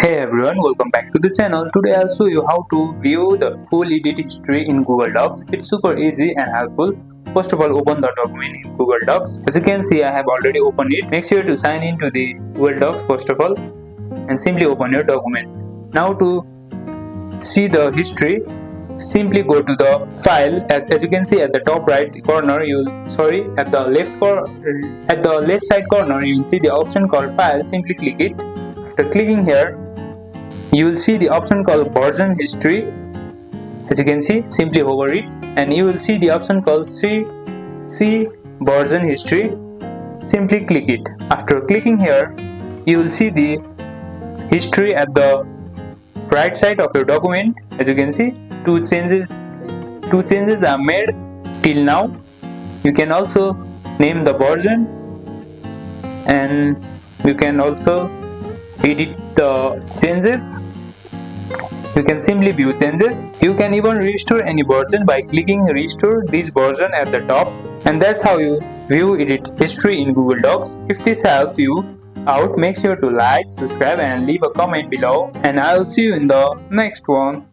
Hey everyone, welcome back to the channel. Today I'll show you how to view the full edit history in Google Docs. It's super easy and helpful. First of all, open the document in Google Docs. As you can see, I have already opened it. Make sure to sign into the Google Docs first of all and simply open your document. Now to see the history, simply go to the file. As you can see at the top right corner, at the left side corner, you will see the option called file. Simply click it. After clicking here, you will see the option called version history. As you can see, simply hover it and you will see the option called see version history. Simply click it. After clicking here, you will see the history at the right side of your document. As you can see, two changes are made till now. You can also name the version and you can also edit the changes. You can simply view changes. You can even restore any version by clicking restore this version at the top, and that's how you view edit history in Google Docs. If this helped you out, make sure to like, subscribe and leave a comment below, and I'll see you in the next one.